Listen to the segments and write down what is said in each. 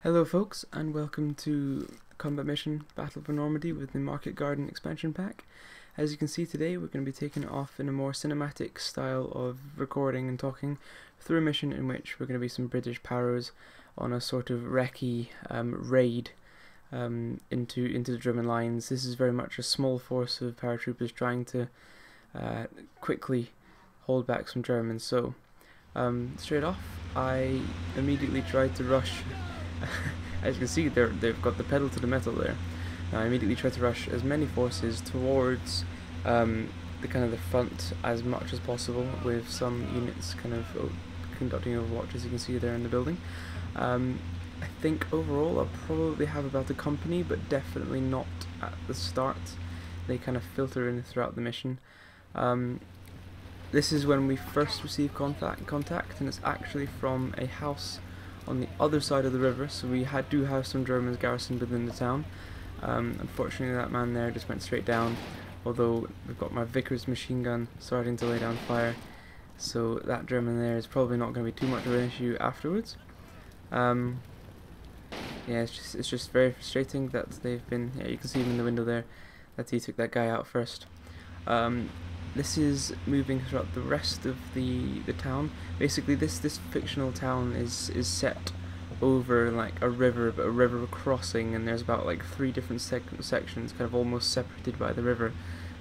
Hello folks, and welcome to Combat Mission Battle for Normandy with the Market Garden expansion pack. As you can see today, we're going to be taking it off in a more cinematic style of recording and talking through a mission in which we're going to be some British paros on a sort of recce raid into the German lines. This is very much a small force of paratroopers trying to quickly hold back some Germans. So straight off, I immediately tried to rush. As you can see, they've got the pedal to the metal there. Now I immediately tried to rush as many forces towards the front as much as possible, with some units kind of conducting overwatch, as you can see there in the building. I think overall I'll probably have about a company, but definitely not at the start. They kind of filter in throughout the mission. This is when we first receive contact, and it's actually from a house on the other side of the river, so we do have some Germans garrisoned within the town. Unfortunately that man there just went straight down, although we've got my Vickers machine gun starting to lay down fire, so that German there is probably not going to be too much of an issue afterwards. Yeah, it's just very frustrating that they've been, yeah, you can see him in the window there, that he took that guy out first. This is moving throughout the rest of the town. Basically, this fictional town is set over like a river, but a river crossing, and there's about like 3 different sections, kind of almost separated by the river.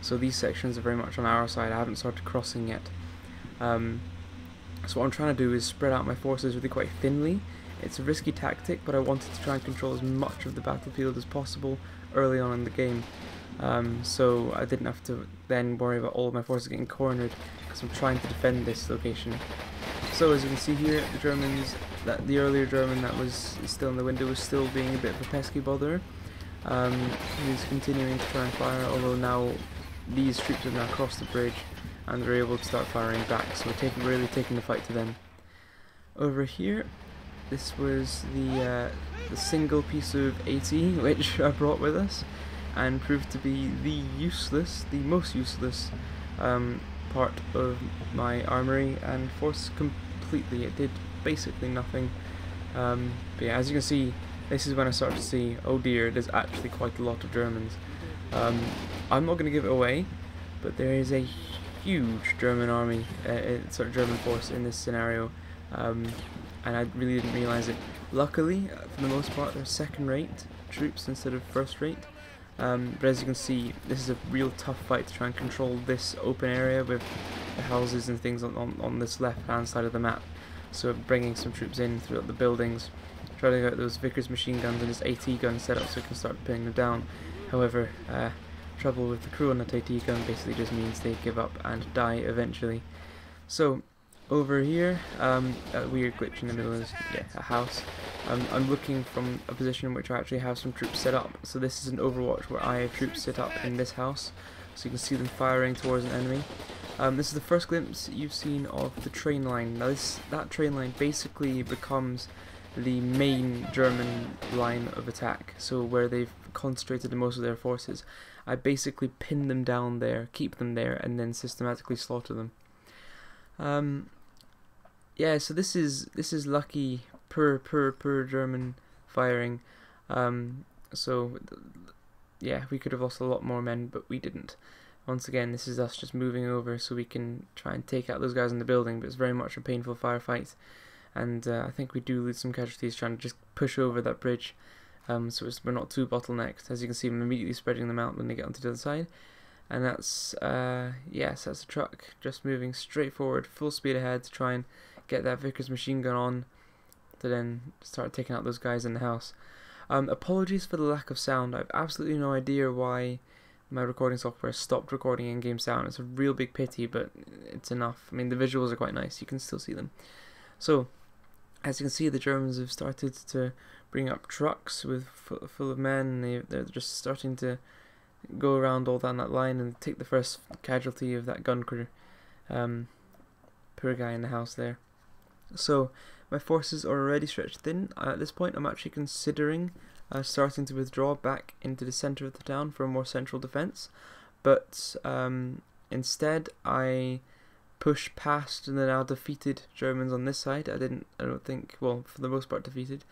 So these sections are very much on our side. I haven't started crossing yet. So what I'm trying to do is spread out my forces really quite thinly. It's a risky tactic, but I wanted to try and control as much of the battlefield as possible early on in the game. So I didn't have to then worry about all of my forces getting cornered, because I'm trying to defend this location. So as you can see here, the Germans, the earlier German that was still in the window was still being a bit of a pesky bother. He's continuing to try and fire, although now these troops have now crossed the bridge and they're able to start firing back, so we're really taking the fight to them. Over here, this was the single piece of AT which I brought with us, and proved to be the most useless part of my armory and force completely. It did basically nothing. But yeah, as you can see, this is when I started to see, oh dear, there's actually quite a lot of Germans. I'm not going to give it away, but there is a huge German army, German force in this scenario, and I really didn't realise it. Luckily, for the most part, they're second-rate troops instead of first-rate. But as you can see, this is a real tough fight to try and control this open area with the houses and things on this left-hand side of the map. So bringing some troops in throughout the buildings, trying to get those Vickers machine guns and his AT gun set up so we can start pinning them down. However, trouble with the crew on that AT gun basically just means they give up and die eventually. So over here, a weird glitch in the middle is a house. I'm looking from a position in which I actually have some troops set up. So this is an Overwatch where I have troops set up in this house, so you can see them firing towards an enemy. This is the first glimpse you've seen of the train line. Now that train line basically becomes the main German line of attack, so where they've concentrated most of their forces. I basically pin them down there, keep them there, and then systematically slaughter them. Yeah, so this is lucky per German firing. So yeah, we could have lost a lot more men, but we didn't. Once again, this is us just moving over so we can try and take out those guys in the building, but it's very much a painful firefight, and I think we do lose some casualties trying to just push over that bridge, so we're not too bottlenecked. As you can see, I'm immediately spreading them out when they get onto the other side. And that's, yes, that's a truck just moving straight forward, full speed ahead to try and get that Vickers machine gun on to then start taking out those guys in the house. Apologies for the lack of sound. I have absolutely no idea why my recording software stopped recording in-game sound. It's a real big pity, but it's enough. I mean, the visuals are quite nice. You can still see them. So, as you can see, the Germans have started to bring up trucks with full of men. They're just starting to go around all down that line and take the first casualty of that gun crew. Poor guy in the house there. So my forces are already stretched thin. At this point I'm actually considering starting to withdraw back into the center of the town for a more central defense, but instead I push past the now defeated Germans on this side. I don't think, well, for the most part defeated,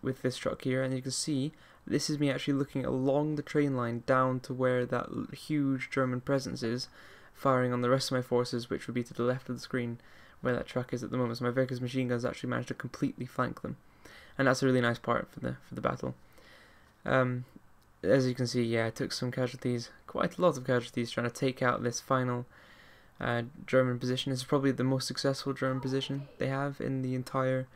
with this truck here, and you can see this is me actually looking along the train line down to where that huge German presence is, firing on the rest of my forces, which would be to the left of the screen where that truck is at the moment. So my Vickers machine guns actually managed to completely flank them, and that's a really nice part for the battle. As you can see, yeah, I took some casualties, quite a lot of casualties, trying to take out this final German position. This is probably the most successful German position they have in the entire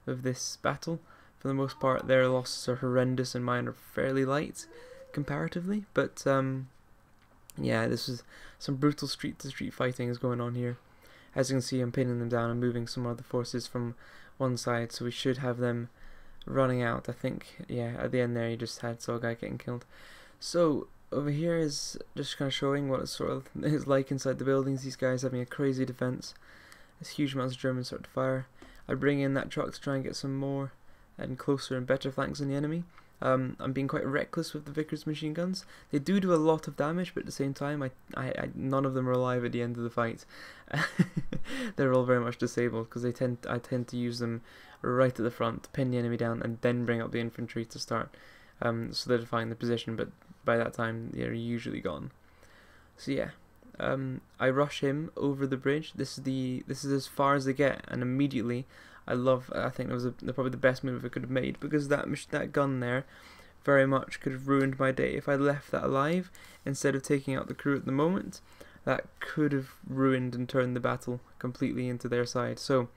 of this battle. For the most part, their losses are horrendous and mine are fairly light comparatively, but yeah, this is some brutal street-to-street fighting is going on here. As you can see, I'm pinning them down and moving some other forces from one side, so we should have them running out. I think, yeah, at the end there you just saw a guy getting killed. So over here is just kind of showing what it sort of is like inside the buildings. These guys having a crazy defense. There's huge amounts of Germans start to fire. I bring in that truck to try and get some more and closer and better flanks on the enemy. I'm being quite reckless with the Vickers machine guns. They do a lot of damage, but at the same time, none of them are alive at the end of the fight. They're all very much disabled because I tend to use them right at the front, pin the enemy down, and then bring up the infantry to start solidifying the position. But by that time, they're usually gone. So yeah, I rush him over the bridge. This is as far as they get, and immediately. I think it was probably the best move I could have made, because that gun there very much could have ruined my day. If I'd left that alive instead of taking out the crew at the moment, that could have ruined and turned the battle completely into their side. So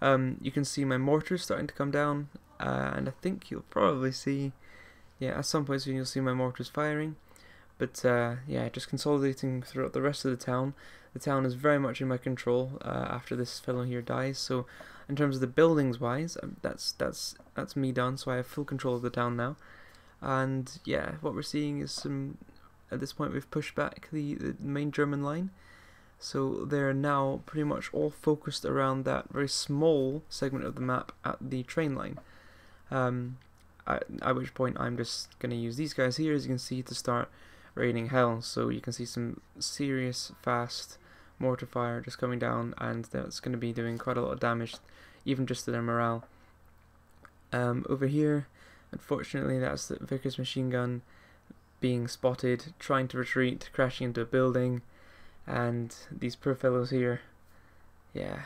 you can see my mortars starting to come down, and I think you'll probably see, yeah, at some point soon you'll see my mortars firing. But yeah, just consolidating throughout the rest of the town. The town is very much in my control after this fellow here dies. So in terms of the buildings wise, that's me done. So I have full control of the town now. And yeah, what we're seeing is at this point we've pushed back the main German line. So they're now pretty much all focused around that very small segment of the map at the train line. At which point I'm just going to use these guys here, as you can see, to start raining hell. So you can see some serious fast mortar fire just coming down, and that's going to be doing quite a lot of damage, even just to their morale. Over here, unfortunately, that's the Vickers machine gun being spotted, trying to retreat, crashing into a building, and these poor fellows here, yeah,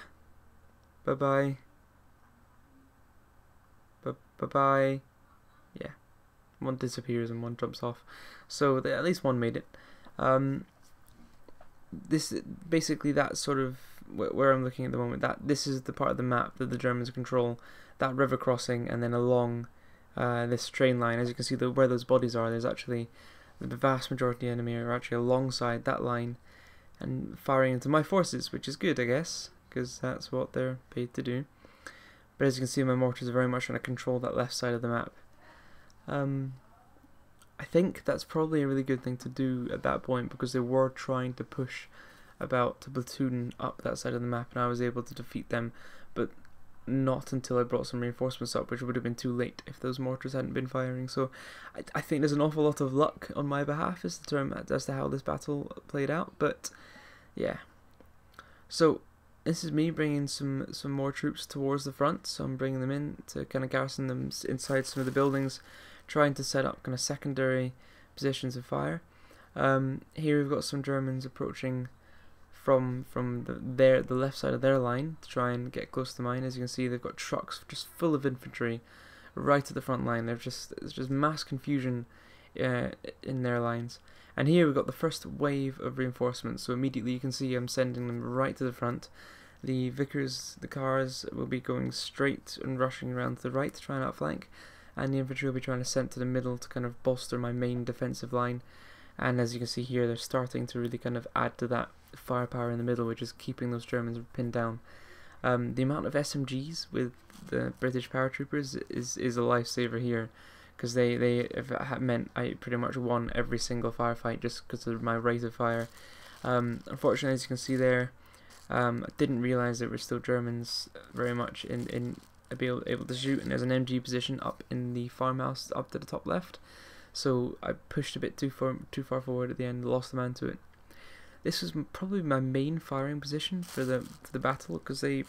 bye-bye, bye-bye, yeah, one disappears and one jumps off, so at least one made it. This basically, that sort of where I'm looking at the moment, that this is the part of the map that the Germans control, that river crossing, and then along this train line. As you can see, where those bodies are, there's actually the vast majority of the enemy are actually alongside that line and firing into my forces, which is good, I guess, because that's what they're paid to do. But as you can see, my mortars are very much trying to control that left side of the map. I think that's probably a really good thing to do at that point, because they were trying to push about to platoon up that side of the map, and I was able to defeat them, but not until I brought some reinforcements up, which would have been too late if those mortars hadn't been firing. So I think there's an awful lot of luck on my behalf as to how this battle played out, but yeah. So this is me bringing some more troops towards the front, so I'm bringing them in to kind of garrison them inside some of the buildings, trying to set up kind of secondary positions of fire. Here we've got some Germans approaching from the left side of their line to try and get close to mine. As you can see, they've got trucks just full of infantry right at the front line. There's just mass confusion in their lines. And here we've got the first wave of reinforcements, so immediately you can see I'm sending them right to the front. The Vickers, the cars, will be going straight and rushing around to the right to try and outflank, and the infantry will be trying to send to the middle to kind of bolster my main defensive line. And as you can see here, they're starting to really kind of add to that firepower in the middle, which is keeping those Germans pinned down. The amount of SMGs with the British paratroopers is a lifesaver here, because they have meant I pretty much won every single firefight just because of my rate of fire. Unfortunately, as you can see there, I didn't realise there were still Germans very much able to shoot, and there's an MG position up in the farmhouse up to the top left. So I pushed a bit too far forward at the end, lost the man to it. This was probably my main firing position for the battle, because they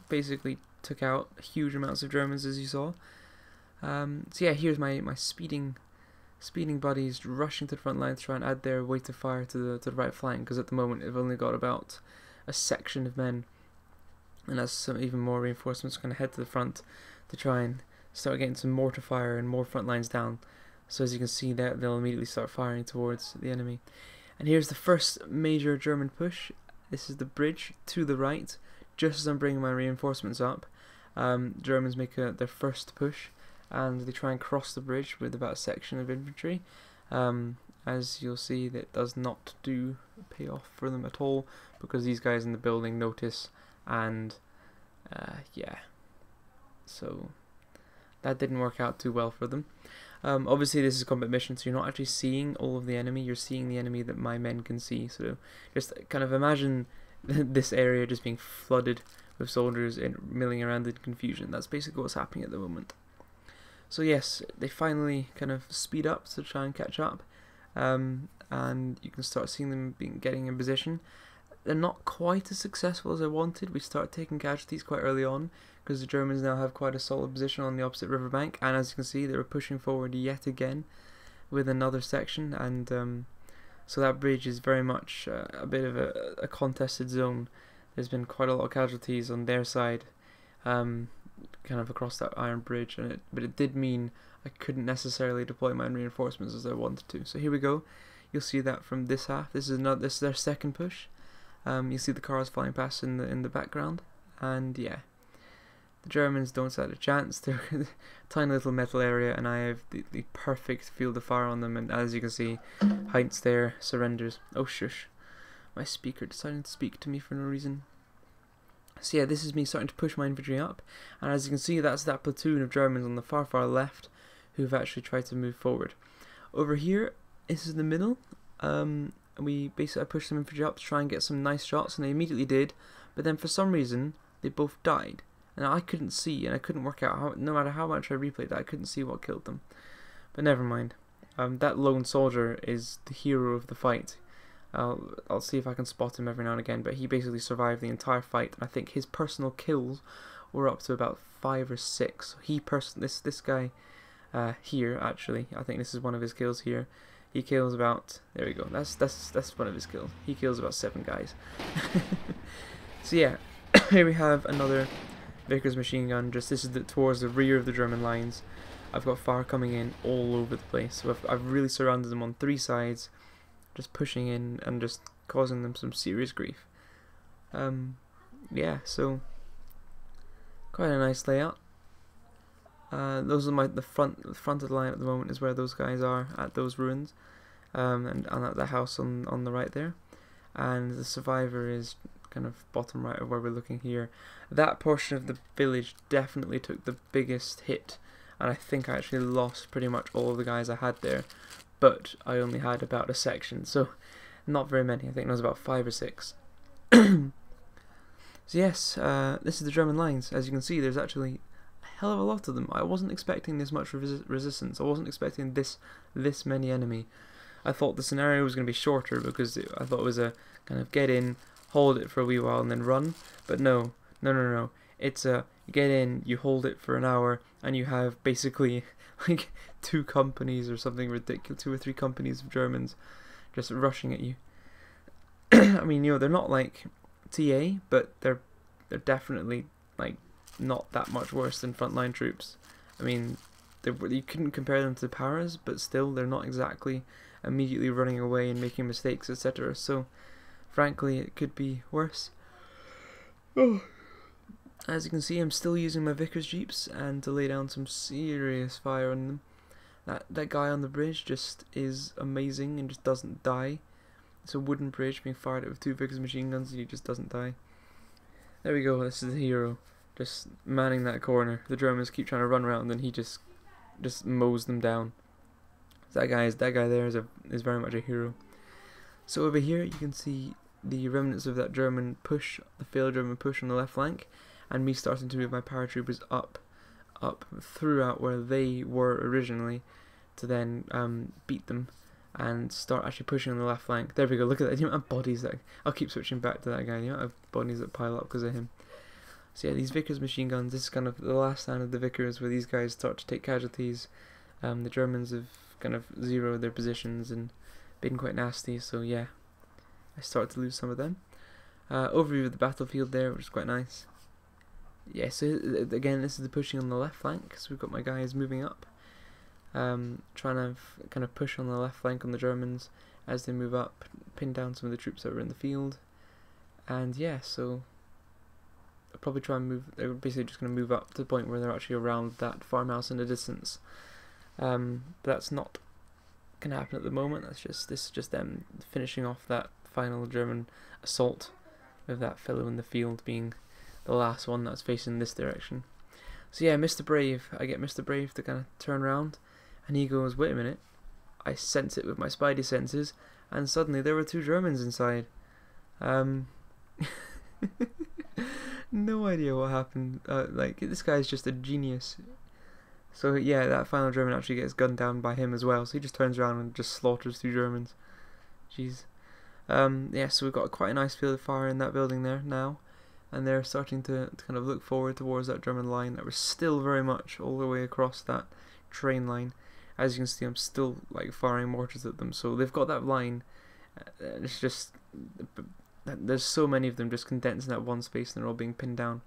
basically took out huge amounts of Germans, as you saw. So yeah, here's my speeding buddies rushing to the front line to try and add their weight of fire to the right flank, because at the moment they've only got about a section of men, and as some even more reinforcements going to head to the front to try and start getting some mortar fire and more front lines down. So as you can see, they'll immediately start firing towards the enemy. And here's the first major German push. This is the bridge to the right. Just as I'm bringing my reinforcements up, Germans make their first push, and they try and cross the bridge with about a section of infantry. As you'll see, that does not pay off for them at all, because these guys in the building notice, and yeah, so that didn't work out too well for them. Obviously this is a combat mission, so you're not actually seeing all of the enemy, you're seeing the enemy that my men can see. So just kind of imagine this area just being flooded with soldiers milling around in confusion. That's basically what's happening at the moment. So yes, they finally kind of speed up to try and catch up, and you can start seeing them getting in position. They're not quite as successful as I wanted. We start taking casualties quite early on, because the Germans now have quite a solid position on the opposite riverbank, and as you can see, they were pushing forward yet again with another section, and so that bridge is very much a bit of a contested zone. There's been quite a lot of casualties on their side, kind of across that iron bridge, but it did mean I couldn't necessarily deploy my reinforcements as I wanted to. So here we go. You'll see that from this half. This is their second push. You see the cars flying past in the background, and yeah, the Germans don't stand a chance. They're a tiny little metal area, and I have the perfect field of fire on them, and as you can see, Heinz there surrenders. Oh shush, my speaker deciding to speak to me for no reason. So yeah, this is me starting to push my infantry up, and as you can see, that's that platoon of Germans on the far left who've actually tried to move forward. Over here, this is the middle. I pushed some infantry up to try and get some nice shots, and they immediately did, but then for some reason they both died, and I couldn't see, and I couldn't work out how, no matter how much I replayed that, I couldn't see what killed them. But never mind. That lone soldier is the hero of the fight. I'll see if I can spot him every now and again, but he basically survived the entire fight, and I think his personal kills were up to about 5 or 6. This guy here, actually, I think this is one of his kills here. He kills about, there we go, that's one of his kills. He kills about 7 guys. So yeah, here we have another Vickers machine gun. This is towards the rear of the German lines. I've got fire coming in all over the place, so I've really surrounded them on 3 sides, just pushing in and just causing them some serious grief. Yeah, so quite a nice layout. Those are the front of the line at the moment is where those guys are, at those ruins, and at the house on the right there, and the survivor is kind of bottom right of where we're looking here. That portion of the village definitely took the biggest hit, and I think I actually lost pretty much all of the guys I had there, but I only had about a section, so not very many. I think there was about 5 or 6. So yes, this is the German lines. As you can see, there's actually hell of a lot of them. I wasn't expecting this much resistance. I wasn't expecting this many enemy. I thought the scenario was going to be shorter, because I thought it was a kind of get in, hold it for a wee while and then run. But no. It's you get in, you hold it for an hour, and you have basically like 2 companies or something ridiculous, 2 or 3 companies of Germans just rushing at you. I mean, you know, they're not like TA, but they're definitely like not that much worse than frontline troops. I mean, you couldn't compare them to the Paras, but still, they're not exactly immediately running away and making mistakes, etc. So, frankly, it could be worse. Oh. As you can see, I'm still using my Vickers Jeeps and to lay down some serious fire on them. That guy on the bridge just is amazing and just doesn't die. It's a wooden bridge being fired at with 2 Vickers machine guns, and he just doesn't die. There we go. This is the hero, just manning that corner. The Germans keep trying to run around, and then he just mows them down. That guy there is very much a hero. So over here you can see the remnants of that German push, the failed German push on the left flank, and me starting to move my paratroopers up throughout where they were originally, to then beat them and start actually pushing on the left flank. There we go. Look at that. The amount of bodies that I'll keep switching back to that guy. The amount of bodies that pile up because of him. So yeah, these Vickers machine guns, this is kind of the last stand of the Vickers where these guys start to take casualties. The Germans have kind of zeroed their positions and been quite nasty, so yeah, I start to lose some of them. Overview of the battlefield there, which is quite nice. Yeah, so again, this is the pushing on the left flank, so we've got my guys moving up, trying to kind of push on the left flank on the Germans as they move up, pin down some of the troops that were in the field, and yeah, so I'll probably try and move, they're basically just going to move up to the point where they're actually around that farmhouse in the distance, but that's not going to happen at the moment. This is just them finishing off that final German assault, with that fellow in the field being the last one that's facing this direction. So yeah, Mr. Brave, I get Mr. Brave to kind of turn around, and he goes, wait a minute, I sense it with my spidey senses, and suddenly there were 2 Germans inside. No idea what happened, like, this guy's just a genius. So yeah, that final German actually gets gunned down by him as well, so he just turns around and just slaughters 2 Germans. Jeez. Yeah, so we've got quite a nice field of fire in that building there now, and they're starting to kind of look forward towards that German line that was still very much all the way across that train line. As you can see, I'm still like firing mortars at them, so they've got that line. It's just there's so many of them just condensed in that one space, and they're all being pinned down.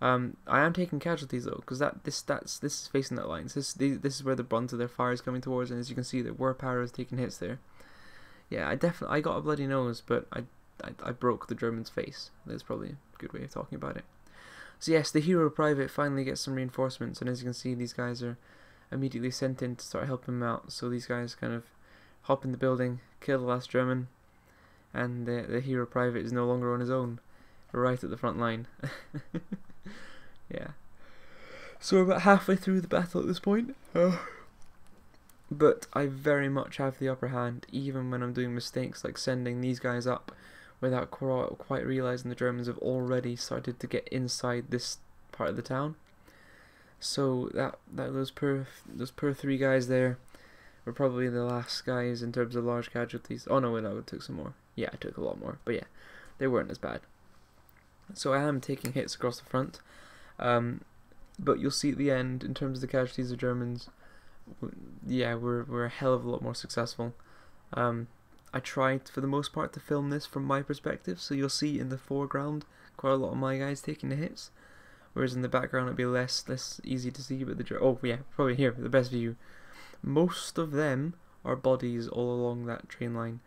I am taking casualties though, because this is facing that line. So this is where the brunt of their fire is coming towards, and as you can see, the war power is taking hits there. Yeah, I got a bloody nose, but I broke the German's face. That's probably a good way of talking about it. So yes, the hero private finally gets some reinforcements, and as you can see, these guys are immediately sent in to start helping him out. So these guys kind of hop in the building, kill the last German, and the hero private is no longer on his own, right at the front line. Yeah. So we're about halfway through the battle at this point. But I very much have the upper hand, even when I'm doing mistakes like sending these guys up without quite realising the Germans have already started to get inside this part of the town. So those poor 3 guys there were probably the last guys in terms of large casualties. Oh no, wait, I took some more. Yeah, I took a lot more, but yeah, they weren't as bad. So I am taking hits across the front, but you'll see at the end, in terms of the casualties of Germans, yeah, we're a hell of a lot more successful. I tried for the most part to film this from my perspective, so you'll see in the foreground quite a lot of my guys taking the hits, whereas in the background it'll be less easy to see. But oh yeah, probably here the best view. Most of them are bodies all along that train line.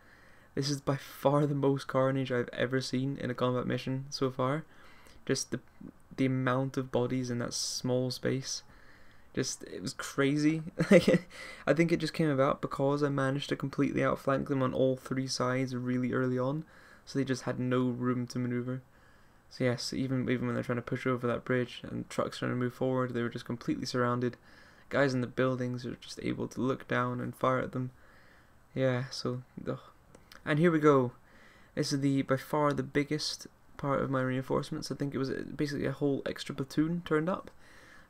This is by far the most carnage I've ever seen in a combat mission so far. Just the amount of bodies in that small space. It was crazy. I think it just came about because I managed to completely outflank them on all 3 sides really early on, so they just had no room to maneuver. So yes, even when they're trying to push over that bridge and trucks trying to move forward, they were just completely surrounded. Guys in the buildings are just able to look down and fire at them. Yeah, so ugh. And here we go. This is by far the biggest part of my reinforcements. I think it was basically a whole extra platoon turned up.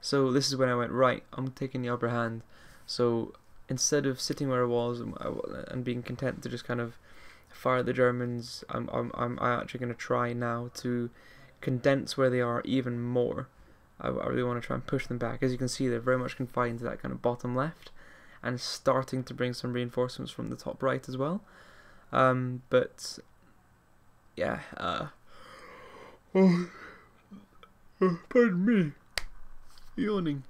So this is when I went, right, I'm taking the upper hand. So instead of sitting where I was and being content to just kind of fire at the Germans, I'm actually going to try now to condense where they are even more. I really want to try and push them back. As you can see, they're very much confined to that kind of bottom left, and starting to bring some reinforcements from the top right as well. But yeah, pardon me, yawning.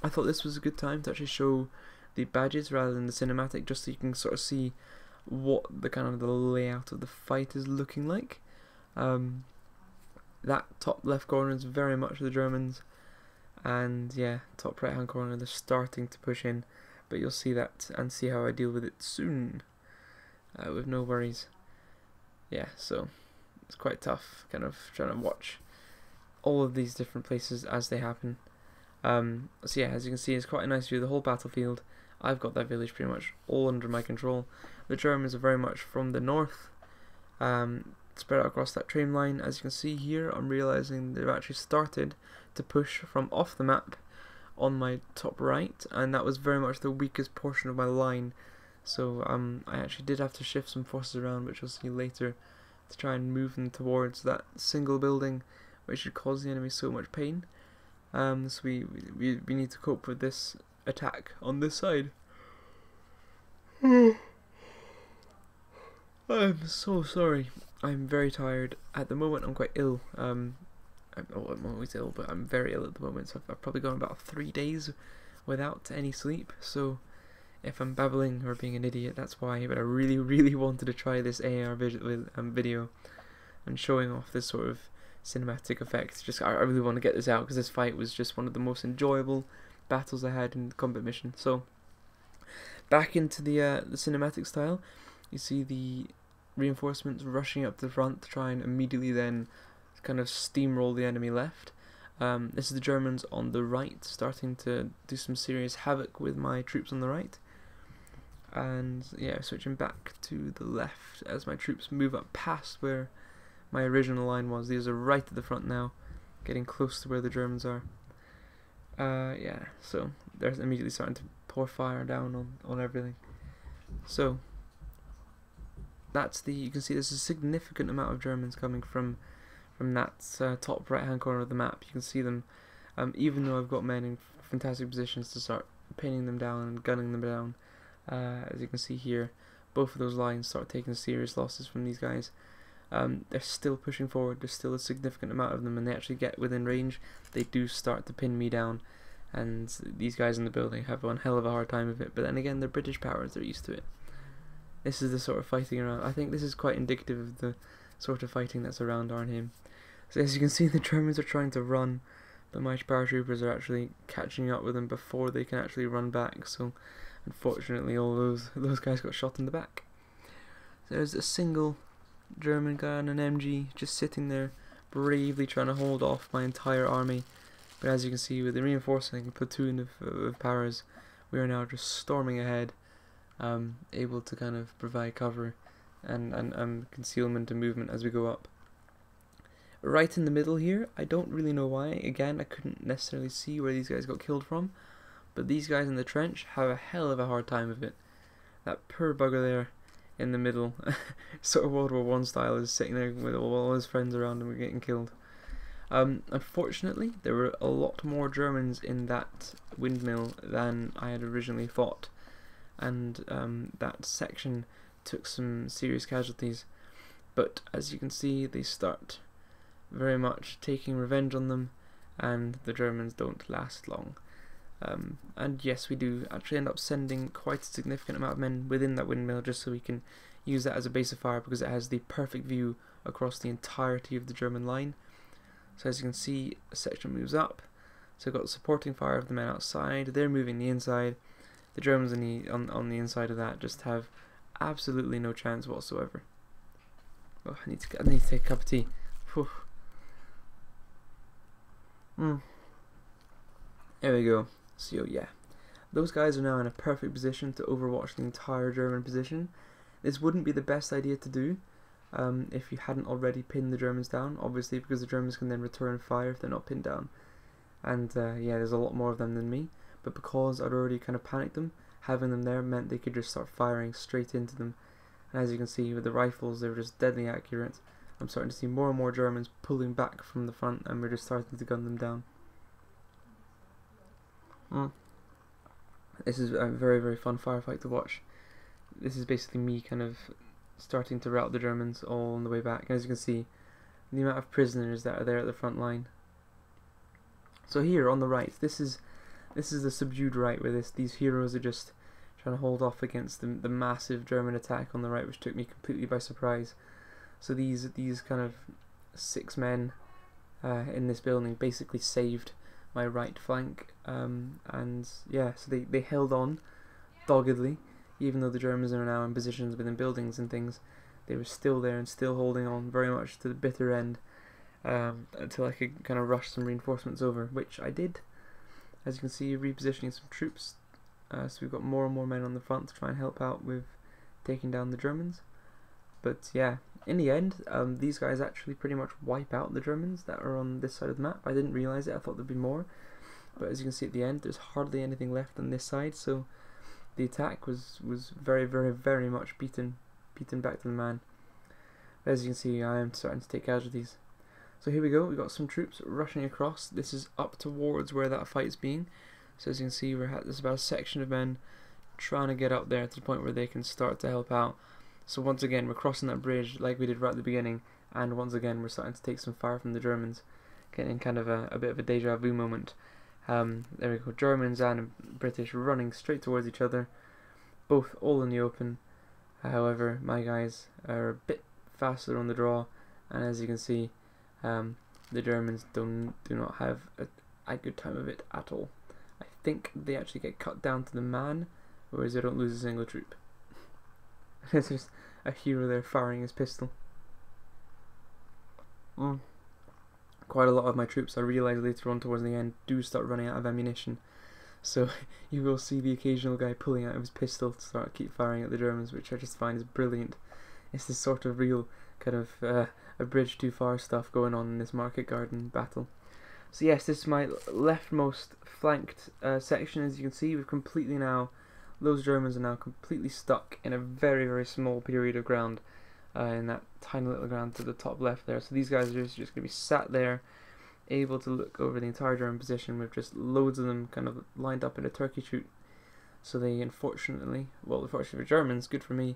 I thought this was a good time to actually show the badges rather than the cinematic, just so you can sort of see what the kind of the layout of the fight is looking like. That top left corner is very much the Germans, and yeah, top right hand corner they're starting to push in, but you'll see that and see how I deal with it soon, with no worries. Yeah, so it's quite tough kind of trying to watch all of these different places as they happen. So yeah, as you can see, it's quite a nice view of the whole battlefield. I've got that village pretty much all under my control. The Germans are very much from the north, spread out across that train line. As you can see here, I'm realizing they've actually started to push from off the map on my top right, and that was very much the weakest portion of my line. So I actually did have to shift some forces around, which you'll see later, to try and move them towards that single building which should cause the enemy so much pain. So we need to cope with this attack on this side. I'm so sorry. I'm very tired. At the moment I'm quite ill. I'm always ill, but I'm very ill at the moment, so I've probably gone about 3 days without any sleep, so if I'm babbling or being an idiot, that's why. But I really wanted to try this AAR video and showing off this sort of cinematic effects. Just I really want to get this out because this fight was just one of the most enjoyable battles I had in the combat mission. So back into the cinematic style, you see the reinforcements rushing up to the front to try and immediately then kind of steamroll the enemy left. This is the Germans on the right starting to do some serious havoc with my troops on the right. And yeah, switching back to the left as my troops move up past where my original line was. These are right at the front now, getting close to where the Germans are. Yeah, so they're immediately starting to pour fire down on everything. So that's you can see there's a significant amount of Germans coming from that top right hand corner of the map. You can see them, even though I've got men in fantastic positions to start pinning them down and gunning them down. As you can see here, both of those lines start taking serious losses from these guys. They're still pushing forward. There's still a significant amount of them, and they actually get within range. They do start to pin me down, and these guys in the building have one hell of a hard time of it. But then again, they're British powers, they're used to it. This is the sort of fighting around. I think this is quite indicative of the sort of fighting that's around Arnhem. So as you can see, the Germans are trying to run, but my paratroopers are actually catching up with them before they can actually run back. So unfortunately, all those guys got shot in the back. There's a single German guy on an MG just sitting there, bravely trying to hold off my entire army. But as you can see, with the reinforcing platoon of powers, we are now just storming ahead, able to kind of provide cover and concealment and movement as we go up. Right in the middle here, I don't really know why. Again, I couldn't necessarily see where these guys got killed from, but these guys in the trench have a hell of a hard time of it. That poor bugger there in the middle, sort of World War I style, is sitting there with all his friends around him and getting killed. Unfortunately, there were a lot more Germans in that windmill than I had originally thought, and that section took some serious casualties. But as you can see, they start very much taking revenge on them, and the Germans don't last long. And yes, we do actually end up sending quite a significant amount of men within that windmill just so we can use that as a base of fire, because it has the perfect view across the entirety of the German line. So as you can see, a section moves up, so we've got supporting fire of the men outside. They're moving the inside. The Germans on the inside of that just have absolutely no chance whatsoever. Oh, I need to take a cup of tea. Whew. There we go. So yeah, those guys are now in a perfect position to overwatch the entire German position. This wouldn't be the best idea to do if you hadn't already pinned the Germans down, obviously, because the Germans can then return fire if they're not pinned down. And yeah, there's a lot more of them than me, but because I'd already kind of panicked them, having them there meant they could just start firing straight into them. And as you can see with the rifles, they were just deadly accurate. I'm starting to see more and more Germans pulling back from the front, and we're just starting to gun them down. This is a very fun firefight to watch. This is basically me kind of starting to rout the Germans all on the way back. And as you can see, the amount of prisoners that are there at the front line. So here on the right, this is the subdued right, where these heroes are just trying to hold off against the massive German attack on the right, which took me completely by surprise. So these kind of 6 men in this building basically saved my right flank, and yeah, so they held on doggedly, even though the Germans are now in positions within buildings and things. They were still there and still holding on very much to the bitter end, until I could kind of rush some reinforcements over, which I did. As you can see, repositioning some troops, so we've got more and more men on the front to try and help out with taking down the Germans. But yeah, in the end, these guys actually pretty much wipe out the Germans that are on this side of the map. I didn't realise it, I thought there'd be more. But as you can see at the end, there's hardly anything left on this side, so the attack was very much beaten back to the man. But as you can see, I am starting to take casualties. So here we go, we've got some troops rushing across. This is up towards where that fight's being. So as you can see, there's about a section of men trying to get up there to the point where they can start to help out. So once again, we're crossing that bridge like we did right at the beginning, and once again we're starting to take some fire from the Germans, getting kind of a bit of a deja vu moment. There we go, Germans and British running straight towards each other, both all in the open. However, my guys are a bit faster on the draw, and as you can see, the Germans do not have a good time of it at all. I think they actually get cut down to the man, whereas they don't lose a single troop. There's just a hero there firing his pistol. Quite a lot of my troops, I realise later on towards the end, do start running out of ammunition. So you will see the occasional guy pulling out of his pistol to start keep firing at the Germans, which I just find is brilliant. It's this sort of real kind of a bridge too far stuff going on in this market garden battle. So yes, this is my leftmost flanked section. As you can see, we've completely now, those Germans are now completely stuck in a very, very small period of ground, in that tiny little ground to the top left there. So these guys are just going to be sat there, able to look over the entire German position with just loads of them kind of lined up in a turkey shoot. So they unfortunately for Germans, good for me,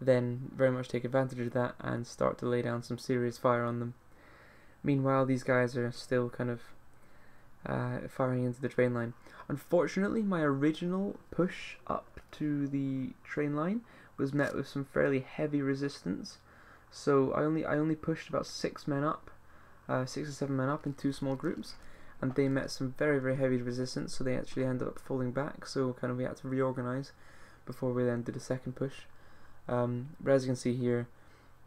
then very much take advantage of that and start to lay down some serious fire on them. Meanwhile, these guys are still kind of firing into the train line. Unfortunately, my original push up to the train line was met with some fairly heavy resistance. So I only pushed about 6 men up, 6 or 7 men up in 2 small groups, and they met some very, very heavy resistance. So they actually ended up falling back. So kind of we had to reorganize before we then did a second push. But as you can see here,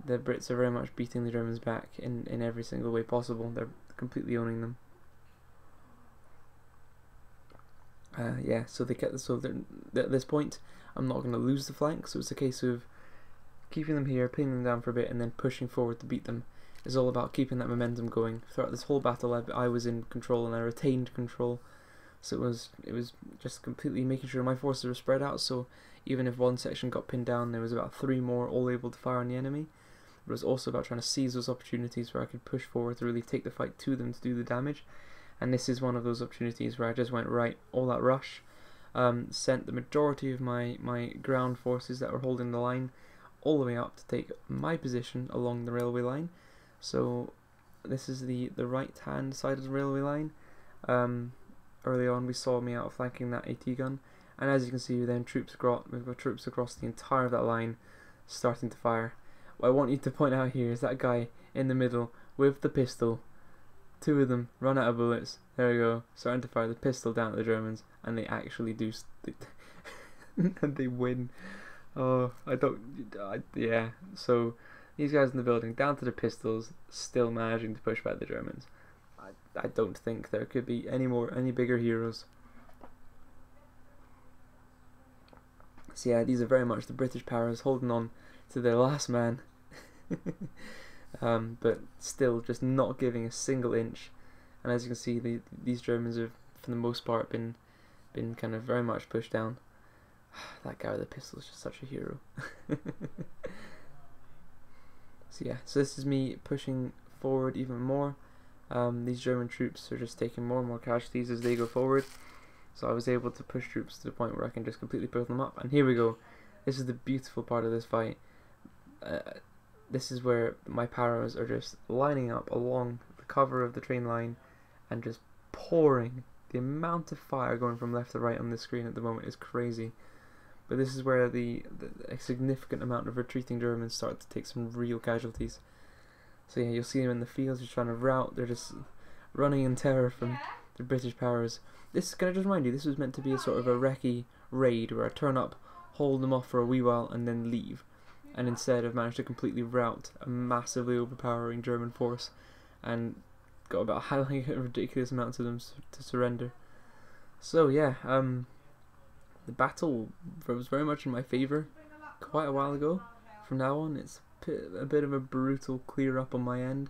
the Brits are very much beating the Germans back in every single way possible. They're completely owning them. Yeah, so they get at this point, I'm not going to lose the flank, so it's a case of keeping them here, pinning them down for a bit, and then pushing forward to beat them. It's all about keeping that momentum going. Throughout this whole battle, I was in control and I retained control. So it was just completely making sure my forces were spread out. So even if one section got pinned down, there was about 3 more all able to fire on the enemy. But it was also about trying to seize those opportunities where I could push forward to really take the fight to them to do the damage. And this is one of those opportunities where I just went right, all that rush, sent the majority of my ground forces that were holding the line all the way up to take my position along the railway line. So this is the right hand side of the railway line. Early on we saw me outflanking that AT gun, and as you can see, then we've got troops across the entire of that line starting to fire. What I want you to point out here is that guy in the middle with the pistol. 2 of them run out of bullets. There we go, starting to fire the pistol down at the Germans, and they actually do and they win. Oh, yeah, so these guys in the building, down to the pistols, still managing to push back the Germans. I don't think there could be any bigger heroes. So yeah, these are very much the British powers holding on to their last man. But still just not giving a single inch. And as you can see, these Germans have, for the most part, been kind of very much pushed down. That guy with the pistol is just such a hero. So yeah, so this is me pushing forward even more. These German troops are just taking more and more casualties as they go forward. So I was able to push troops to the point where I can just completely pull them up. And here we go. This is the beautiful part of this fight. This is where my powers are just lining up along the cover of the train line and just pouring. The amount of fire going from left to right on the screen at the moment is crazy. But this is where a significant amount of retreating Germans start to take some real casualties. So yeah, you'll see them in the fields just trying to rout. They're just running in terror from the British powers. Can I just remind you, this was meant to be a sort of a recce raid where I turn up, hold them off for a wee while, and then leave. And instead I've managed to completely rout a massively overpowering German force and got about a ridiculous amount of them to surrender. So yeah, the battle was very much in my favour quite a while ago. From now on it's a bit of a brutal clear up on my end.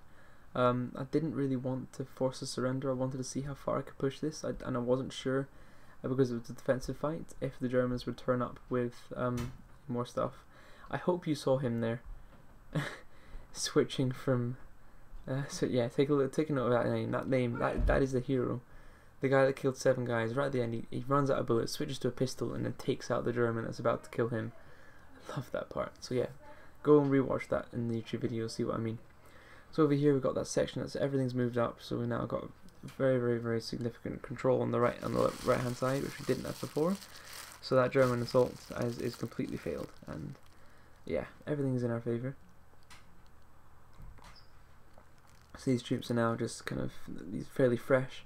I didn't really want to force a surrender. I wanted to see how far I could push this, and I wasn't sure, because it was a defensive fight, if the Germans would turn up with more stuff. I hope you saw him there, switching from So yeah, take a note of that name. That is the hero. The guy that killed 7 guys. Right at the end, he runs out of bullets, switches to a pistol, and then takes out the German that's about to kill him. I love that part. So yeah, go and rewatch that in the YouTube video, see what I mean. So over here we've got that section that's everything's moved up. So we've now got very significant control on the right hand side, which we didn't have before. So that German assault is completely failed, and yeah, everything's in our favour. So these troops are now just kind of fairly fresh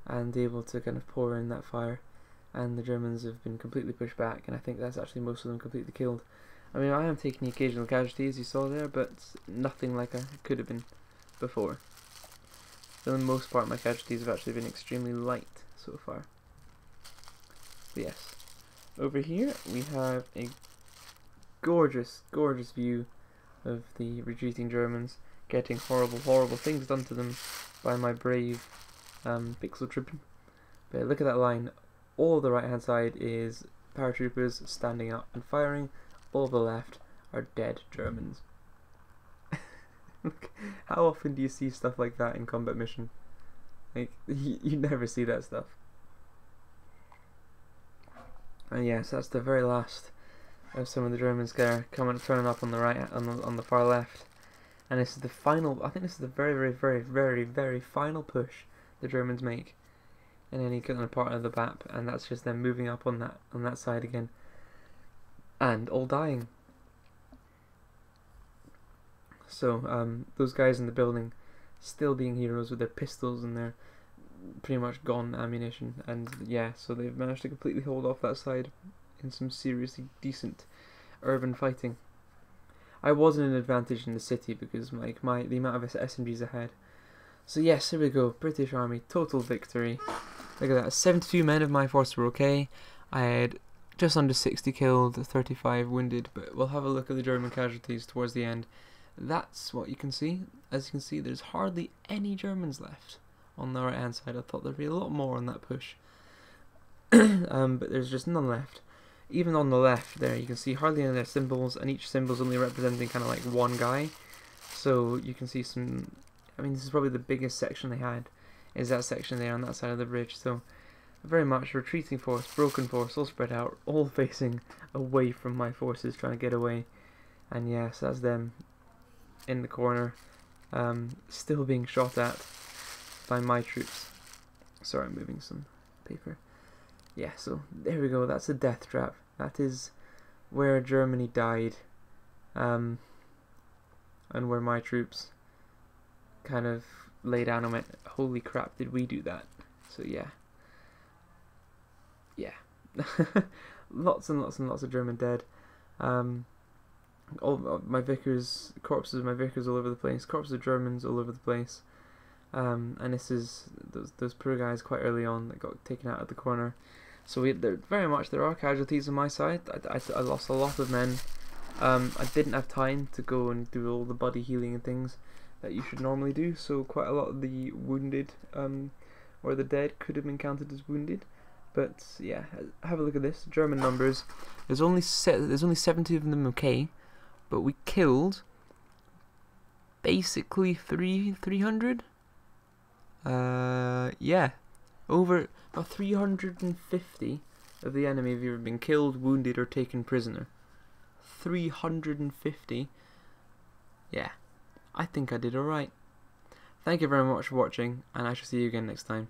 and able to kind of pour in that fire, and the Germans have been completely pushed back, and I think that's actually most of them completely killed. I mean, I am taking the occasional casualties you saw there, but nothing like I could have been before. For the most part, my casualties have actually been extremely light so far. But yes, over here we have a gorgeous view of the retreating Germans getting horrible things done to them by my brave pixel tribune. But look at that line. All the right hand side is paratroopers standing up and firing. All the left are dead Germans. How often do you see stuff like that in combat mission? Like, you never see that stuff. And yes, that's the very last of some of the Germans there turning up on the right, on the far left. And this is the final. I think this is the very final push the Germans make in any kind of part of the map, and that's just them moving up on that side again, and all dying. So those guys in the building still being heroes with their pistols and their pretty much gone ammunition, and yeah, so they've managed to completely hold off that side in some seriously decent urban fighting. I was in an advantage in the city because like the amount of SMGs I had. So yes, here we go. British Army, total victory. Look at that. 72 men of my force were okay. I had just under 60 killed, 35 wounded, but we'll have a look at the German casualties towards the end. That's what you can see. As you can see, there's hardly any Germans left on the right hand side. I thought there'd be a lot more on that push. But there's just none left. Even on the left there, you can see hardly any of their symbols, and each symbol's only representing kind of like one guy. So you can see some, I mean, this is probably the biggest section they had, is that section there on that side of the bridge. So very much retreating force, broken force, all spread out, all facing away from my forces, trying to get away. And yes, that's them in the corner, still being shot at by my troops. Sorry, I'm moving some paper. Yeah, so there we go, that's a death trap. That is where Germany died, and where my troops kind of lay down and went, holy crap, did we do that? So yeah. Lots and lots of German dead. All of my vicars, corpses of my vicars all over the place, corpses of Germans all over the place. And this is those poor guys quite early on that got taken out of the corner. So there are casualties on my side. I lost a lot of men. I didn't have time to go and do all the body healing and things that you should normally do, so quite a lot of the wounded or the dead could have been counted as wounded. But yeah, have a look at this. German numbers. There's only 70 of them okay, but we killed basically 300. Yeah, over about 350 of the enemy have either been killed, wounded, or taken prisoner. 350. Yeah, I think I did alright. Thank you very much for watching, and I shall see you again next time.